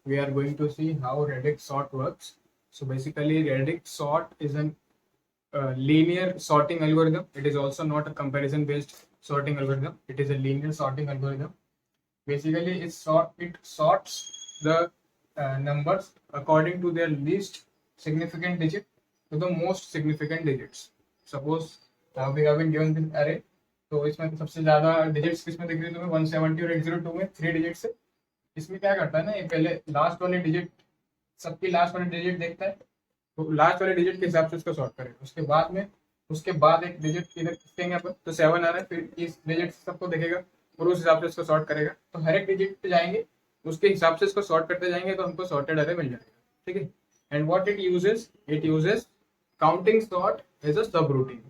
we are going to see how radix sort works. So basically, radix sort is an linear sorting algorithm. It is also not a comparison based sorting algorithm. It is a linear sorting algorithm. Basically, it sorts the numbers according to their least significant digit to the most significant digits. Suppose we have been given this array, तो इसमें सबसे ज्यादा digits किसमें दिख रही है तुम्हें 170 और 802 में 3 डिजिट्स है. इसमें क्या करता है ना, ये पहले लास्ट वाले डिजिट, सबकी लास्ट वाले डिजिट देखता है, तो लास्ट वाले डिजिट के हिसाब से उसको सॉर्ट करेगा. उसके बाद एक डिजिट इधर खींचेंगे अपन तो 7 आ रहा है, फिर इस डिजिट सबको देखेगा और उस हिसाब से इसको सॉर्ट करेगा. तो हर एक डिजिट पे जाएंगे, उसके हिसाब से इसको सॉर्ट करते जाएंगे तो हमको सॉर्टेड अरे मिल जाएगा. ठीक है. And what it uses counting sort as a subroutine.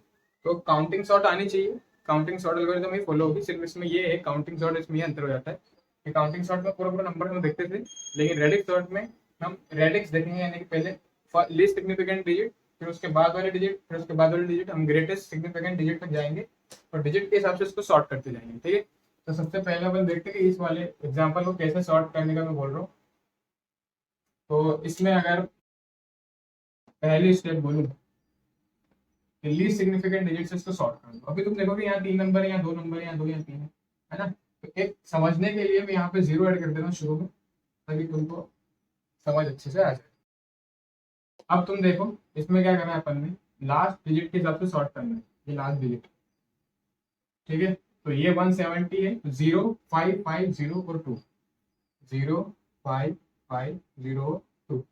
तो काउंटिंग सॉर्ट आनी चाहिए, काउंटिंग सॉर्ट एल्गोरिथम ही फॉलो होगी. सिर्फ इसमें ये है काउंटिंग सॉर्ट, इसमें ये अंतर हो जाता है. काउंटिंग सॉर्ट में पूरा नंबर हम देखते थे, लेकिन रेडिक्स सॉर्ट में हम रेडिक्स देखेंगे, यानी कि पहले लीस्ट सिग्निफिकेंट डिजिट, फिर उसके बाद वाले डिजिट, फिर उसके बाद वाले डिजिट, हम ग्रेटेस्ट सिग्निफिकेंट डिजिट तक जाएंगे और डिजिट के हिसाब से उसको सॉर्ट करते जाएंगे. ठीक है. तो सबसे पहले अपन देखते हैं कि इस वाले एग्जांपल को कैसे सॉर्ट करने का मैं बोल रहा हूँ. तो इसमें अगर पहली स्टेप बोलूँ, लीस्ट सिग्निफिकेंट डिजिट से इसको सॉर्ट कर दो. अभी तुम देखो कि यहाँ 3 नंबर है, यहाँ 2 नंबर है, यहाँ 2, यहाँ 3 है ना. तो एक समझने के लिए मैं यहाँ पे 0 ऐड कर देता हूँ शुरू में, ताकि तुमको समझ अच्छे से आ जाए. अब तुम देखो इसमें क्या करना है, अपन ने लास्ट डिजिट के हिसाब से सॉर्ट करना है. ये लास्ट डिजिट, ठीक है. तो ये 170 है, 0 5 5 0 और 2, 0 5 5 0 2,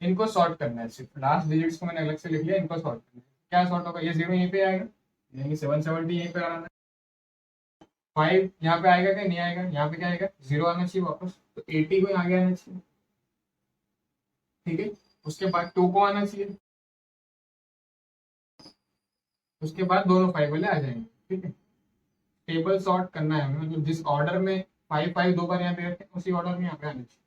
इनको सॉर्ट करना है. सिर्फ लास्ट डिजिट्स को मैंने अलग से लिख लिया, इनको सॉर्ट करना है. क्या सॉर्ट होगा, ये 0 यहीं पे आएगा, यानी 770 यहीं पे आना है. 5 यहाँ पे आएगा क्या, नहीं आएगा. यहाँ पे क्या आएगा, 0 आना चाहिए वापस, तो 80 को आगे आना चाहिए. ठीक है. उसके बाद 2 को आना चाहिए, उसके बाद दोनों 5 वाले आ जाएंगे. ठीक है. टेबल सॉर्ट करना है हमें, मतलब जिस ऑर्डर में 5 5 दो बार यहाँ पे रखे उसी ऑर्डर में यहाँ पे आना चाहिए.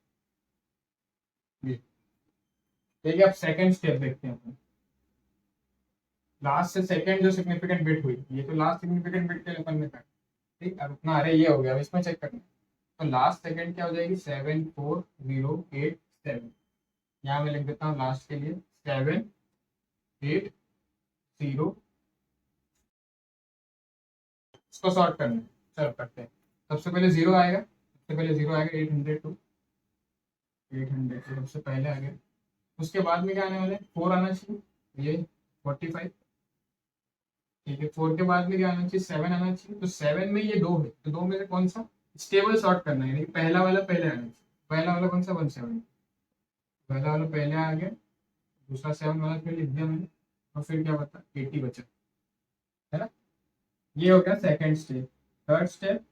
ठीक है. अब सेकंड स्टेप देखते हैं अपन. लास्ट से सेकंड जो सिग्निफिकेंट बिट हुई, ये तो लास्ट सिग्निफिकेंट बिट के लिए अपन ने कर. ठीक. अब इतना अरे ये हो गया, अब इसमें चेक करना है. तो लास्ट सेकंड क्या हो जाएगी, 7 4 0 8 7. यहाँ मैं लिख देता हूँ लास्ट के लिए 7 8 0. इसको सॉर्ट करना है, सॉर्ट करते हैं. सबसे पहले 0 आएगा, 802 800 सबसे पहले आ गया. उसके बाद में क्या आने वाले, 4 आना चाहिए, ये 45. ठीक है. 4 के बाद में क्या आना चाहिए, 7 आना चाहिए. तो 7 में ये 2 है, तो 2 में से कौन सा स्टेबल सॉर्ट करना है, यानी पहला वाला पहले आना चाहिए. पहला वाला कौन सा, 170. पहला वाला पहले आ गया, दूसरा 7 वाला फिर लिख दिया मैंने, और फिर क्या बता 80 बचा, है ना. ये हो गया second step. Third step,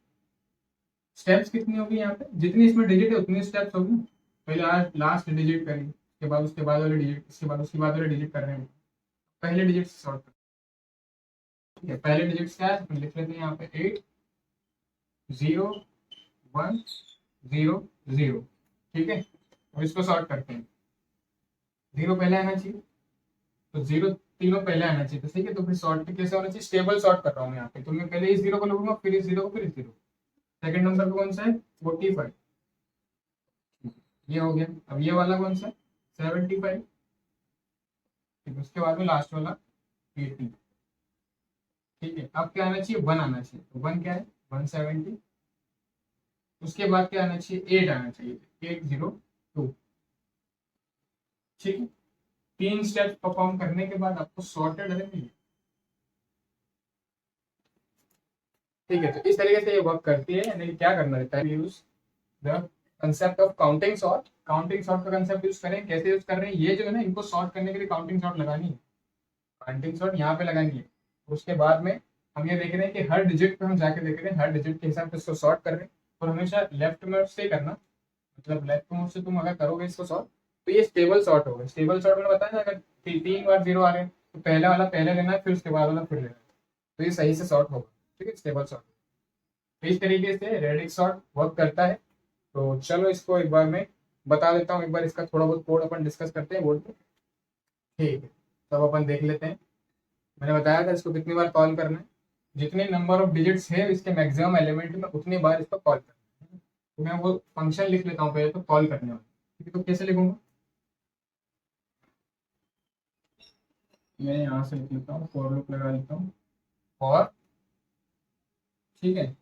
steps कितनी होगी यहाँ पे, जितनी इसमें डिजिट है उतनी स्टेप्स होगी. पहले लास्ट डिजिट करी, उसके बाद वाले डिजिट, उसके बाद वाले डिजिट कर रहे हैं. पहले डिजिट से सॉर्ट कर. ठीक है. पहले डिजिट क्या है, लिख लेते हैं यहाँ पे 8 0 1 0 0. ठीक है. अब इसको सॉर्ट करते हैं. 0 पहले आना चाहिए, तो 0 तीनों पहले आना चाहिए. तो ठीक है. तो फिर सॉर्ट कैसे होना चाहिए, स्टेबल सॉर्ट कर रहा हूँ यहाँ पे. तो मैं पहले इस 0 को लूंगा, फिर इस 0 को, फिर इस 0. सेकंड नंबर पे कौन सा है, 45. ये हो गया. अब ये वाला कौन सा है, 75. ठीक. उसके बाद में लास्ट वाला 80. ठीक है. अब क्या आना चाहिए, 1 आना चाहिए. तो 1 क्या है, 170. उसके बाद क्या आना चाहिए, 8 आना चाहिए, 802. ठीक है. 3 स्टेप्स परफॉर्म करने के बाद आपको सॉर्टेड अरे मिलेगा. ठीक है. तो इस तरीके से ये वर्क करती है, यानी क्या करना रहता है, use the concept of counting sort. Counting sort का कंसेप्ट यूज करें, कैसे यूज कर रहे हैं, ये जो है ना, इनको सॉर्ट करने के लिए काउंटिंग सॉर्ट लगानी है. काउंटिंग सॉर्ट यहाँ पे लगानी है. उसके बाद में हम ये देख रहे हैं कि हर डिजिट पे हम जाके देख रहे हैं, हर डिजिट के हिसाब से इसको सॉर्ट कर रहे हैं. और हमेशा लेफ्ट मोड से करना, मतलब लेफ्ट मोड से तुम अगर करोगे इसको सॉर्ट, तो ये स्टेबल सॉर्ट होगा. स्टेबल सॉर्ट मैंने बताया ना, अगर 3 बार 0 आ रहे हैं तो पहला वाला पहले लेना है, फिर उसके बाद वाला फिर लेना है, तो ये सही से सॉर्ट होगा. ठीक है. Stable sort. तो इस तरीके से रेडिक्स सॉर्ट वर्क करता है. तो चलो इसको एक बार मैं बता देता हूँ, एक बार इसका थोड़ा बहुत कोड अपन डिस्कस करते हैं बोर्ड पे. ठीक है. तब अपन देख लेते हैं. मैंने बताया था इसको कितनी बार कॉल करना है, जितने नंबर ऑफ डिजिट्स है इसके मैक्सिमम एलिमेंट में उतनी बार इसको कॉल करना है. तो मैं वो फंक्शन लिख लेता हूँ पहले, तो कॉल करने वाला. ठीक तो कैसे लिखूंगा, मैं यहाँ से लिख लेता हूँ, फॉर लूप लगा लेता हूँ और ठीक है।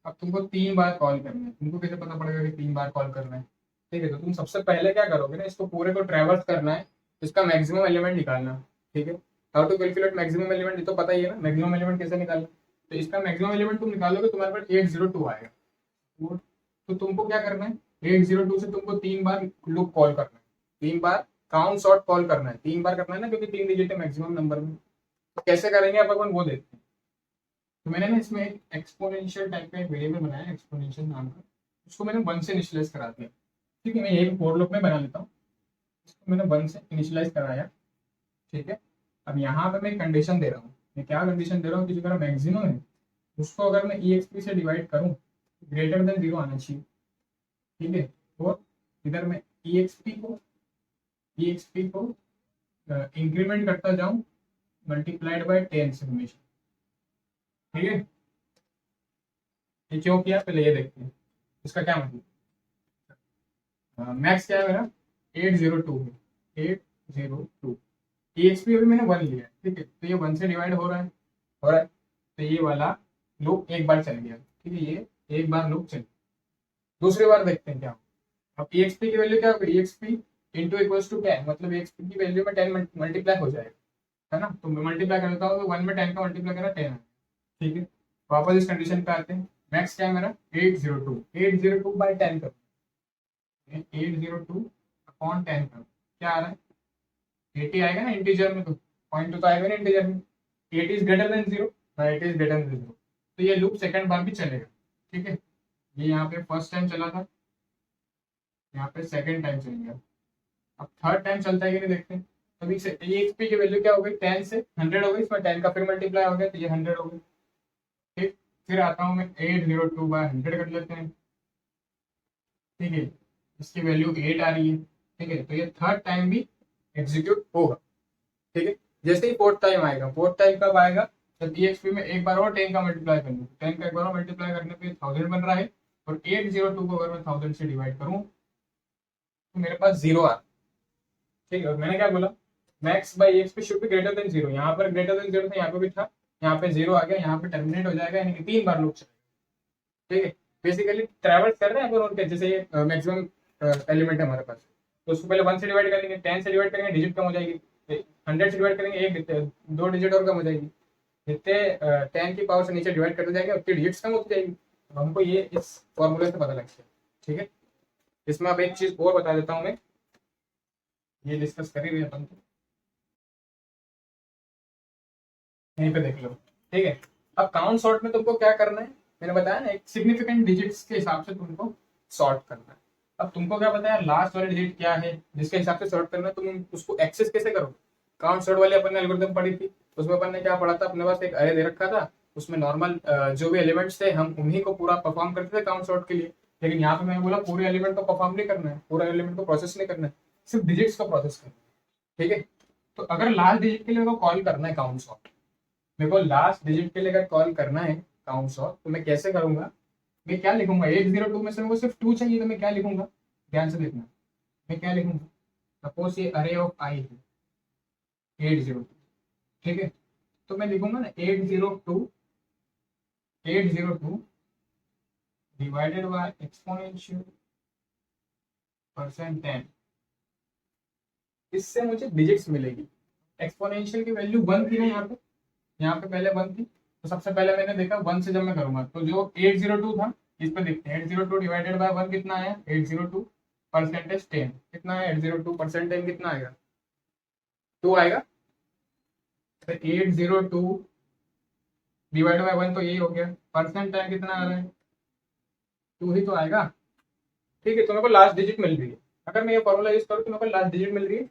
अब तुमको 3 बार कॉल करना है, तुमको कैसे पता पड़ेगा कि 3 बार कॉल करना है? ठीक है, तो तुम सबसे पहले क्या करोगे ना, इसको पूरे को ट्रैवर्स करना है, इसका मैक्सिमम एलिमेंट निकालना। ठीक है, how to calculate maximum element, ये तो पता ही है ना, मैक्सिमम एलिमेंट कैसे निकालना। तो इसका मैक्सिमम एलिमेंट तुम निकालोगे, तुम्हारे पास 802 आएगा। तो तुमको क्या करना है, 802 से तुमको 3 बार लूप कॉल करना है, 3 बार काउंट सॉर्ट कॉल करना है, 3 बार करना है ना, क्योंकि 3 डिजिट है मैक्सिमम नंबर में। तो कैसे करेंगे आप, अपन वो देखते हैं। तो मैंने ना इसमें एक एक्सपोनेंशियल टाइप का एक वेरिएबल बनाया है, एक्सपोनेंशियल नाम का, उसको मैंने 1 से इनिशियलाइज करा दिया। ठीक है, मैं यही फोर लूप में बना लेता हूँ, इसको मैंने 1 से इनिशियलाइज कराया। ठीक है, अब यहाँ पे मैं कंडीशन दे रहा हूँ, मैं क्या कंडीशन दे रहा हूँ कि जो मेरा मैक्सिमम है उसको अगर मैं ई एक्स पी से डिवाइड करूँ, ग्रेटर देन 0 आना चाहिए। ठीक है, और इधर मैं ई एक्स पी को इंक्रीमेंट करता जाऊँ मल्टीप्लाइड बाय 10 से हमेशा। ठीक है, ये क्यों किया पहले ये देखते हैं, इसका क्या मतलब। मैक्स क्या है मेरा, 802 है, 802। EXP अभी मैंने 1 लिया है। ठीक है, तो ये 1 से डिवाइड हो रहा है, तो ये वाला लूप एक बार चल गया। ठीक है, ये एक बार लूप चल, दूसरी बार देखते हैं क्या होगा। अब EXP की वैल्यू क्या होगी, EXP इंटू इक्वल्स टू 10, मतलब EXP की वैल्यू में 10 मल्टीप्लाई हो जाएगा, है ना। तो मैं मल्टीप्लाई कर देता हूँ, तो 1 में 10 का मल्टीप्लाई करा 10 है। ठीक है, वापस इस कंडीशन पे आते हैं, मैक्स क्या है मेरा 802, 802 बाई 10 करो, 802 अपॉन 10 करो, क्या आ रहा है 80 आएगा ना इंटीजर में, तो पॉइंट तो आएगा ना इंटीजर में, 80 is greater than 0, 80 is greater than 0, तो ये लूप सेकंड बार भी चलेगा। ठीक है, ये यहाँ पे फर्स्ट टाइम चला था, यहाँ पे सेकंड टाइम चल गया, अब थर्ड टाइम चलता है कि नहीं देखते हैं। अभी से ये एक्सपी की वैल्यू क्या हो गई, 10 से 100 हो गई, इसमें 10 का फिर मल्टीप्लाई हो गया, तो ये 100 हो गई। ठीक, फिर आता हूँ मैं 802 बाय 100 कर लेते हैं। ठीक है, इसकी वैल्यू 8 आ रही है। ठीक है, तो ये थर्ड टाइम भी एग्जीक्यूट होगा। ठीक है, जैसे ही फोर्थ टाइम आएगा, फोर्थ टाइम कब आएगा, जब EXP में एक बार और 10 का मल्टीप्लाई कर लूँ, 10 का एक बार और मल्टीप्लाई करने पे 1000 बन रहा है, और 802 को अगर मैं 1000 से डिवाइड करूँ तो मेरे पास 0 आ। ठीक है, और मैंने क्या बोला, max by EXP should be greater than 0, यहाँ पर ग्रेटर देन 0 था, यहाँ पे भी था, यहाँ पे 0 आ गया, यहाँ पे टर्मिनेट हो जाएगा, यानी कि 3 बार लूप चलेगा। ठीक है, बेसिकली ट्रैवल्स कर रहे हैं अपन उनके, जैसे ये मैक्सिमम एलिमेंट है हमारे पास, तो उसको पहले 1 से डिवाइड करेंगे, 10 से डिवाइड करेंगे डिजिट कम हो जाएगी, 100 से डिवाइड करेंगे एक 2 डिजिट और कम हो जाएगी, जितने 10 की पावर से नीचे डिवाइड करते जाएंगे उतनी डिजिट्स कम होती जाएगी। तो हमको ये इस फॉर्मूले से पता लग गया। ठीक है, इसमें अब एक चीज और बता देता हूँ मैं, ये डिस्कस कर ही रहे अपन, तो यहीं पे देख लो। ठीक है, अब काउंट सॉर्ट में तुमको क्या करना है, मैंने बताया ना, एक सिग्निफिकेंट डिजिट्स के हिसाब से तुमको सॉर्ट करना है। अब तुमको क्या बताया, लास्ट वाली डिजिट क्या है जिसके हिसाब से सॉर्ट करना है, तुम उसको एक्सेस कैसे करोगे। काउंट सॉर्ट वाली अपन ने एल्गोरिथम पढ़ी थी, उसमें अपन ने क्या पढ़ा था, अपने पास एक अरे दे रखा था, उसमें नॉर्मल जो भी एलिमेंट्स थे हम उन्हीं को पूरा परफॉर्म करते थे काउंट सॉर्ट के लिए। लेकिन यहाँ पे मैंने बोला पूरे एलिमेंट को परफॉर्म नहीं करना है, पूरा एलिमेंट को प्रोसेस नहीं करना है, सिर्फ डिजिट्स को प्रोसेस करना है। ठीक है, तो अगर लास्ट डिजिट के लिए मेरे को कॉल करना है काउंट सॉर्ट, मेरे को लास्ट डिजिट के लिए अगर कॉल करना है काउंट सॉर्ट, तो मैं कैसे करूंगा, मैं क्या लिखूंगा, 802 में से मेरे को सिर्फ 2 चाहिए, तो मैं क्या लिखूंगा, ध्यान से देखना, मैं क्या लिखूंगा, सपोज ये अरे ऑफ आई है 802। ठीक है, तो मैं लिखूंगा ना 802 डिवाइडेड बाय एक्सपोनेंशियल परसेंट 10, इससे मुझे डिजिट्स मिलेगी। एक्सपोनेंशियल की वैल्यू 1 थी ना, यहाँ पे पहले 1 थी, तो सबसे पहले मैंने देखा 1 से जब मैं करूंगा तो जो 802 था, इस पे देखते हैं 802 डिवाइडेड बाय 1 कितना आया, 802 परसेंटेज 10 कितना है, 802 परसेंट 10 कितना आएगा, 2 आएगा। तो 802 डिवाइड बाय 1 तो यही हो गया, परसेंट 10 कितना आ रहा है, 2 ही तो आएगा। ठीक है, तो मेरे को लास्ट डिजिट मिल रही है, अगर मैं ये फॉर्मूला यूज करूँ तो मेरे को लास्ट डिजिट मिल रही है।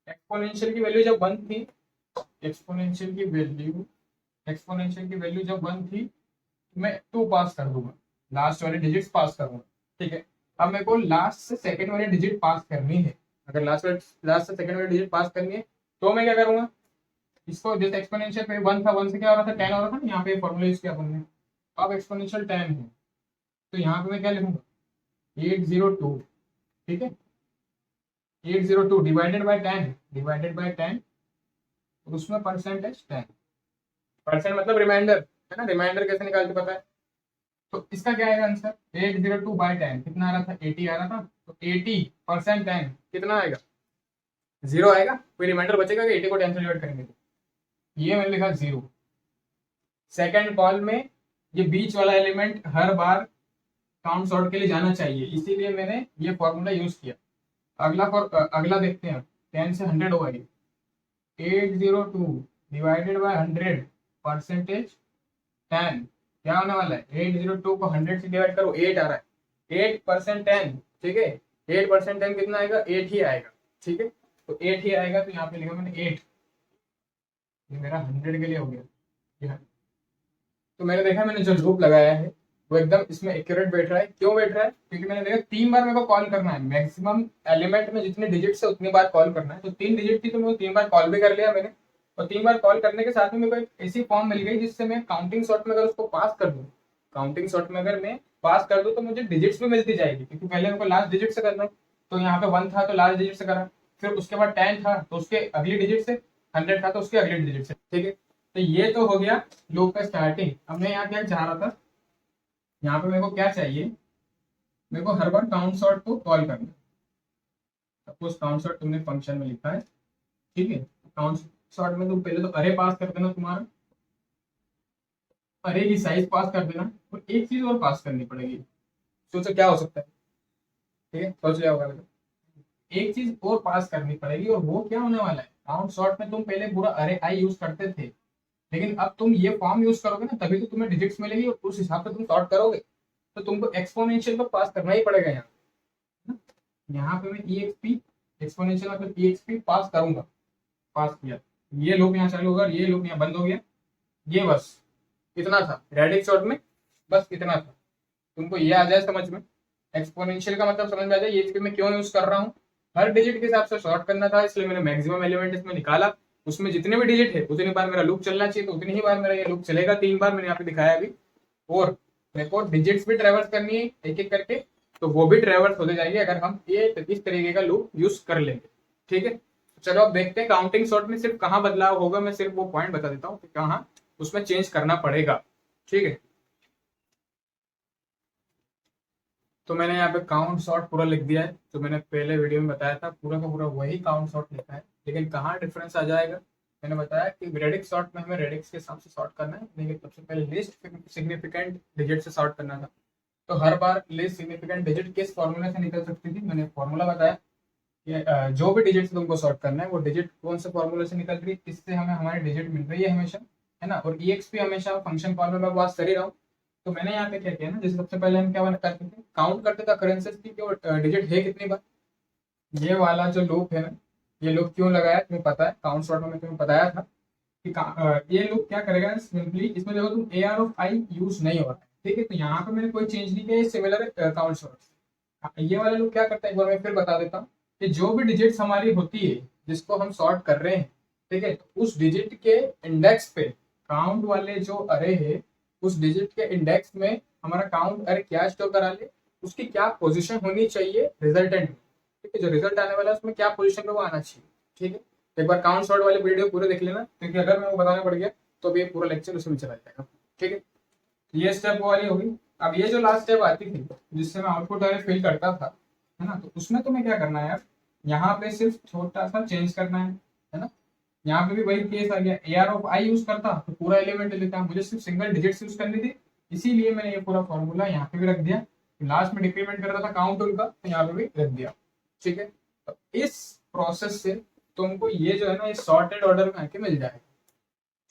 एक्सपोनेंशियल की वैल्यू जब 1 थी, एक्सपोनेंशियल की वैल्यू एक्सपोनेंशियल की वैल्यू जब 1 थी, मैं 2 पास कर दूंगा, लास्ट वाले डिजिट्स पास करूंगा। ठीक है, अब मेरे को लास्ट से सेकंड वाली डिजिट पास करनी है, अगर लास्ट से सेकंड वाली डिजिट पास करनी है तो मैं क्या करूंगा, इसको जैसे एक्सपोनेंशियल पे 1 था, 1 से क्या हो रहा था 10 हो रहा था ना, यहाँ पे फॉर्मूला यूज किया अपन ने, अब एक्सपोनेंशियल 10 है, तो यहाँ पे मैं क्या लिखूंगा 802। ठीक है, 802 डिवाइडेड बाय 10, डिवाइडेड बाय 10, और उसमें परसेंटेज 10, परसेंट मतलब रिमाइंडर है ना, रिमाइंडर कैसे निकालते पता है। तो इसका क्या आएगा आंसर, 802 बाय 10 कितना आ रहा था, 80 आ रहा था, तो 80% 10 कितना आएगा, 0 आएगा, कोई रिमाइंडर बचेगा कि 80 को 10 से डिवाइड करेंगे तो, ये मैंने लिखा 0। सेकंड कॉल में ये बीच वाला एलिमेंट हर बार काउंट सॉर्ट के लिए जाना चाहिए, इसीलिए मैंने ये फॉर्मूला यूज किया। अगला देखते हैं, 10 से 100 होगा ये, 802 डिवाइडेड बाय 100 परसेंटेज 10 क्या होने वाला है, 802 को 100 से डिवाइड करो, 8 आ रहा है, 8% 10, ठीक है, 8% 10 कितना आएगा, 8 ही आएगा, ठीक है, तो 8 ही आएगा, तो यहाँ पे लिखा मैंने 8, ये मेरा 100 के लिए हो गया। तो मैंने देखा, मैंने जो लूप लगाया है वो एकदम इसमें एक्यूरेट बैठ रहा है, क्यों बैठ रहा है, क्योंकि मैंने देखा 3 बार मेरे को कॉल करना है, मैक्सिमम एलिमेंट में जितने डिजिट है उतनी बार कॉल करना है, तो 3 डिजिट थी तो मैं 3 बार कॉल भी कर लिया मैंने, और 3 बार कॉल करने के साथ में मेरे को एक ऐसी फॉर्म मिल गई जिससे मैं काउंटिंग सॉर्ट में अगर उसको पास कर दूं, काउंटिंग सॉर्ट में अगर मैं पास कर दूं तो मुझे डिजिट्स भी मिलती जाएगी, क्योंकि पहले मेरे को लास्ट डिजिट से करना है, तो यहाँ पे 1 था तो लास्ट डिजिट से करा, फिर उसके बाद 10 था तो उसके अगली डिजिट से, 100 था तो उसके अगले डिजिट से, ठीक है। तो ये तो हो गया लूप का स्टार्टिंग। अब मैं यहाँ क्या चाह रहा था, यहाँ पे मेरे को क्या चाहिए, मेरे को हर बार काउंट सॉर्ट को कॉल करना है। सपोज काउंट सॉर्ट तुमने फंक्शन में लिखा है, ठीक है, काउंट सॉर्ट में तुम पहले तो अरे पास कर देना, तुम्हारा अरे की साइज पास कर देना, और एक चीज और पास करनी पड़ेगी, सोचो क्या हो सकता है, ठीक है, सोच लिया होगा, एक चीज और पास करनी पड़ेगी, और वो क्या होने वाला है, काउंट सॉर्ट में तुम पहले पूरा अरे आई यूज करते थे, लेकिन अब तुम ये फॉर्म यूज करोगे ना, तभी तो तुम्हें डिजिट्स मिलेगी, और उस हिसाब से तुम सॉर्ट करोगे, तो तुमको एक्सपोनेंशियल तो पास करना ही पड़ेगा यहाँ, है ना? यहाँ पे मैं ई एक्सपी एक्सपोनेंशियल मतलब ई एक्सपी पास करूंगा, पास किया, ये लूप यहाँ चालू होगा, ये लूप यहाँ बंद हो गया, ये बस इतना था रेडिक्स शॉर्ट में, बस इतना था, तुमको ये आ जाए समझ में, एक्सपोनेंशियल का मतलब समझ में आ जाए, ये एक्सपी मैं क्यों यूज कर रहा हूँ, हर डिजिट के हिसाब से सॉर्ट करना था, इसलिए मैंने मैक्सिमम एलिमेंट इसमें निकाला, उसमें जितने भी डिजिट है उतनी बार मेरा लूप चलना चाहिए, तो उतनी ही बार मेरा ये लूप चलेगा, 3 बार मैंने यहाँ पे दिखाया अभी, और मेरे को डिजिट्स भी ट्रेवर्स करनी है एक एक करके, तो वो भी ट्रेवर्स होते जाएंगे अगर हम ये इस तरीके का लूप यूज कर लेंगे, ठीक है। चलो अब देखते हैं काउंटिंग सॉर्ट में सिर्फ कहाँ बदलाव होगा, मैं सिर्फ वो पॉइंट बता देता हूँ कि कहाँ उसमें चेंज करना पड़ेगा, ठीक है। तो मैंने यहाँ पे काउंट सॉर्ट पूरा लिख दिया है, जो मैंने पहले वीडियो में बताया था, पूरा का पूरा वही काउंट सॉर्ट लिखा है, लेकिन कहाँ डिफरेंस आ जाएगा, मैंने बताया कि रेडिक्स सॉर्ट में हमें रेडिक्स के हिसाब से सॉर्ट करना है, लेकिन सबसे पहले लिस्ट सिग्निफिकेंट डिजिट से सॉर्ट करना था, तो हर बार लिस्ट सिग्निफिकेंट डिजिट किस फॉर्मूला से निकल सकती थी, मैंने फॉर्मूला बताया कि जो भी डिजिट तुमको सॉर्ट करना है वो डिजिट कौन से फॉर्मूले से निकल रही है, इससे हमें हमारी डिजिट मिल रही है हमेशा, है ना, और ई एक्स पी हमेशा फंक्शन कॉल में मैं बात कर ही रहा हूँ। तो मैंने यहाँ पे क्या किया ना, जैसे सबसे पहले हम क्या करते थे, काउंट करते थे अकरेंसेस की कि वो डिजिट है कितनी बार, ये वाला जो लूप है ना, ये लूप क्यों लगाया तुम्हें पता है, काउंट सॉर्ट में तुम्हें बताया था कि ये लूप क्या करेगा, सिंपली इसमें देखो तुम A R of I use नहीं हो रहा है, ठीक है, तो यहाँ पे मैंने कोई चेंज नहीं किया, सिमिलर काउंट सॉर्ट, ये वाला लूप क्या करता है एक बार मैं फिर बता देता हूँ, कि जो भी डिजिट्स हमारी होती है जिसको हम सॉर्ट कर रहे हैं, ठीक है, तो उस डिजिट के इंडेक्स पे काउंट वाले जो अरे है, उस डिजिट के इंडेक्स में हमारा काउंट अरे क्या स्टोर करा ले, उसकी क्या पोजीशन होनी चाहिए रिजल्टेंट में, ठीक है, जो रिजल्ट आने वाला है उसमें क्या पोजीशन में वो आना चाहिए, ठीक है। एक बार काउंट सॉर्ट वाले वीडियो पूरे देख लेना, क्योंकि अगर मैं वो बताना पड़ गया तो अभी पूरा लेक्चर उसमें चला जाएगा, ठीक है। ये स्टेप वो वाली होगी। अब ये जो लास्ट स्टेप आती थी जिससे मैं आउटपुट अरे फिल करता था, है ना, तो उसमें तुम्हें क्या करना है यार, यहाँ पे सिर्फ छोटा सा चेंज करना है ना, यहाँ पे भी वही केस आ गया, A R of I use करता तो पूरा एलिमेंट लेता, मुझे सिर्फ सिंगल डिजिट यूज करनी थी, इसीलिए मैंने ये पूरा फॉर्मूला यहाँ पे भी रख दिया, लास्ट में डिक्रीमेंट कर रहा था काउंट उनका, तो यहाँ पे भी रख दिया, ठीक है। तो इस प्रोसेस से तुमको ये जो है ना, ये सॉर्टेड ऑर्डर में आके मिल जाएगा,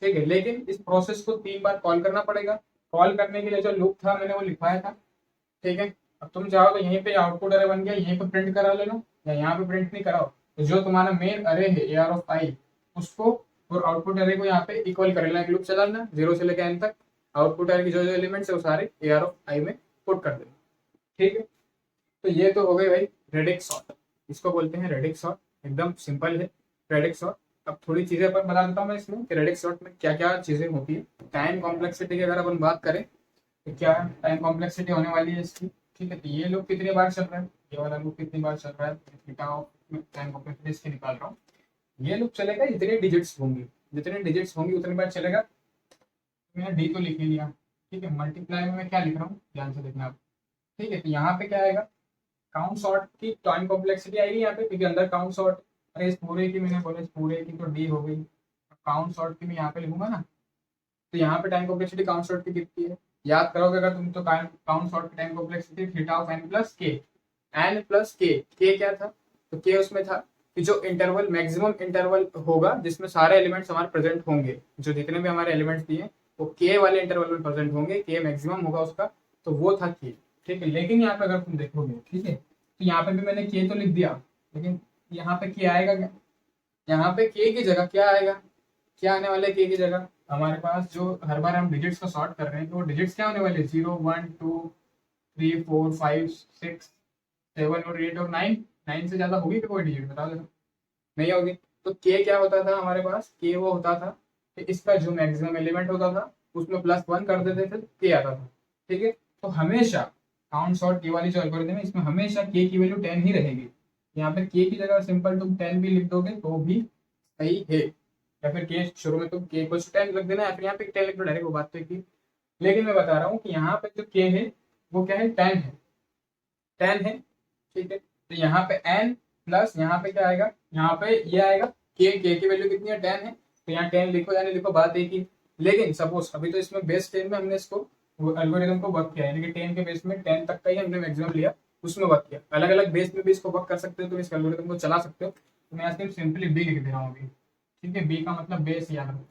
ठीक है, लेकिन इस प्रोसेस को 3 बार कॉल करना पड़ेगा, कॉल करने के लिए जो लूप था मैंने वो लिखवाया था, ठीक है। अब तुम चाहो तो यहीं पे आउटपुट अरे बन गया, यहीं पे प्रिंट करा लेना, या यहाँ पे प्रिंट नहीं कराओ, तो जो तुम्हारा मेन अरे है ए आर ऑफ आई, उसको और आउटपुट अरे को यहाँ पे इक्वल कर लेना, एक लूप चला लेना 0 से लेकर एन तक, आउटपुट अरे की जो जो एलिमेंट्स है वो सारे ए आर ऑफ आई में पुट कर देना, ठीक है। तो ये तो हो गई भाई रेडिक्स सॉर्ट, इसको बोलते हैं रेडिक्स सॉर्ट, एकदम सिंपल है रेडिक्स सॉर्ट। अब थोड़ी चीजें अपन बता देता हूँ मैं इसमें कि रेडिक्स सॉर्ट में क्या क्या चीजें होती है। टाइम कॉम्प्लेक्सिटी की अगर अपन बात करें तो क्या टाइम कॉम्प्लेक्सिटी होने वाली है इसकी, ठीक है। तो ये लूप कितनी बार चल रहा है, ये वाला लूप कितनी बार चल रहा है, थीटा ऑफ टाइम कॉम्प्लेक्सिटी इसकी निकाल रहा हूँ। ये लूप चलेगा जितने डिजिट्स होंगी, जितने डिजिट्स होंगी उतनी बार चलेगा। मैंने डी तो लिख ही लिया, ठीक है। मल्टीप्लाई में मैं क्या लिख रहा हूँ ध्यान से देखना आप, ठीक है। तो यहाँ पे क्या आएगा, काउंट सॉर्ट की टाइम कॉम्प्लेक्सिटी आएगी यहाँ पे, क्योंकि अंदर काउंट सॉर्ट, अरे इस पूरे की मैंने बोला, इस पूरे की तो डी हो गई, काउंट सॉर्ट की मैं यहाँ पे लिखूंगा ना, तो यहाँ पे टाइम कॉम्प्लेक्सिटी काउंट सॉर्ट की कितनी है याद करोगे अगर तुम, तो काउंट सॉर्ट की time complexity theta of n plus k, n plus k क्या था, तो के उसमें था कि जो इंटरवल मैक्सिमम इंटरवल होगा जिसमें सारे एलिमेंट्स हमारे प्रेजेंट होंगे, जो जितने भी हमारे एलिमेंट्स दिए वो के वाले इंटरवल में प्रेजेंट होंगे, के मैक्सिमम होगा उसका, तो वो था के, ठीक है। लेकिन यहाँ पे अगर तुम देखोगे, ठीक है, तो यहाँ पे भी मैंने के तो लिख दिया, लेकिन यहाँ पे के आएगा क्या, यहाँ पे के की जगह क्या आएगा, क्या आने वाला है के की जगह, हमारे पास जो हर बार हम डिजिट्स को सॉर्ट कर रहे हैं तो वो डिजिट्स क्या होने वाले, 0 1 2 3 4 5 6 7 और 8 और 9, 9 से ज्यादा होगी क्या कोई डिजिट, बता देना, नहीं होगी। तो के क्या होता था हमारे पास, के वो होता था कि इसका जो मैक्सिमम एलिमेंट होता था उसमें +1 कर देते थे, के आता था, ठीक है। तो हमेशा काउंट सॉर्ट के वाली जो एल्गोरिथम है इसमें हमेशा के की वैल्यू 10 ही रहेगी। यहाँ पे के की जगह सिंपल तुम 10 भी लिख दोगे तो भी सही है, या फिर के शुरू में तुम के को 10 लिख देना, या फिर यहाँ पे 10 लिख दो डायरेक्ट, वो बात तो की। लेकिन मैं बता रहा हूँ कि यहाँ पे जो के है वो क्या है, 10 है, 10 है, ठीक है। तो यहाँ पे n प्लस यहाँ पे क्या आएगा, यहाँ पे ये आएगा, के की वैल्यू कितनी है, 10 है, तो यहाँ 10 लिखो यानी लिखो, बात एक ही। लेकिन सपोज अभी तो इसमें बेस 10 में हमने इसको एल्गोरिथम को वर्क किया है, यानी कि 10 के बेस में 10 तक का ही हमने मैक्सिमम लिया, उसमें वर्क किया। अलग अलग बेस में भी इसको वर्क कर सकते हो, तो इस एल्गोरिथम को चला सकते हो। तो मैं सिर्फ सिंपली बी लिख दे रहा हूँ अभी, ठीक है। बी का मतलब बेस याद रखो,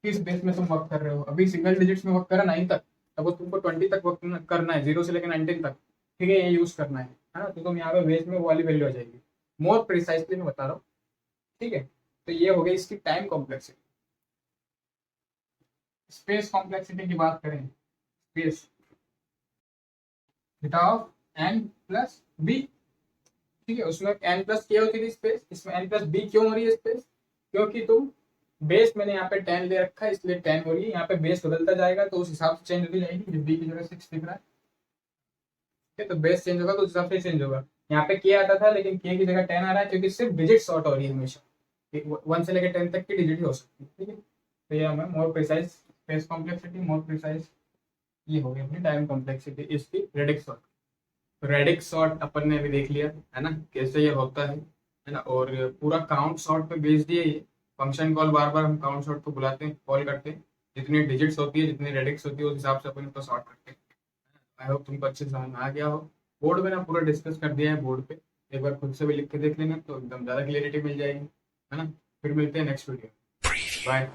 किस बेस में तुम वर्क कर रहे हो। अभी सिंगल डिजिट्स में वर्क करा 9 तक, सपोज तुमको 20 तक वर्क करना है, 0 से लेकर 19 तक, ठीक है, ये यूज करना है ना, तो तुम यहाँ पे बेस में वो वाली वैल्यू आ जाएगी। मोर प्रिसाइसली मैं बता रहा हूँ, ठीक है। तो ये हो गई इसकी टाइम कॉम्प्लेक्सिटी। स्पेस कॉम्प्लेक्सिटी की बात करें, space theta of n plus b, ठीक है, उसमें एन प्लस के होती थी स्पेस, इसमें एन प्लस बी क्यों हो रही है स्पेस, क्योंकि तुम बेस मैंने यहाँ पे 10 ले रखा है इसलिए 10 हो रही है, यहाँ पे बेस बदलता जाएगा तो उस हिसाब से चेंज होती जाएगी, जो बी की जगह 6 दिख रहा है, ठीक है। तो बेस चेंज होगा तो उस हिसाब से चेंज होगा। यहाँ पे के आता था लेकिन के की जगह 10 आ रहा है, क्योंकि सिर्फ डिजिट शॉर्ट हो रही है हमेशा, 1 से लेकर 10 तक की डिजिट ही हो सकती है, ठीक है। तो ये हमें more precise space complexity, more precise ये हो गई अपनी टाइम कॉम्प्लेक्सिटी इसकी रेडिक्स सॉर्ट। तो रेडिक्स सॉर्ट अपन ने अभी देख लिया है ना, कैसे ये होता है ना, और पूरा काउंट सॉर्ट पे बेस्ड है ये फंक्शन कॉल, बार बार हम काउंट सॉर्ट को बुलाते हैं, कॉल करते हैं, जितनी डिजिट्स होती है, जितनी रेडिक्स होती है, उस हिसाब से अपन इसको सॉर्ट करते हैं। आई होप तुमको अच्छे से समझ में आ गया हो। बोर्ड में ना पूरा डिस्कस कर दिया है बोर्ड पे, एक बार खुद से भी लिख के देख लेना तो एकदम ज़्यादा क्लियरिटी मिल जाएगी, है ना। फिर मिलते हैं नेक्स्ट वीडियो, बाय।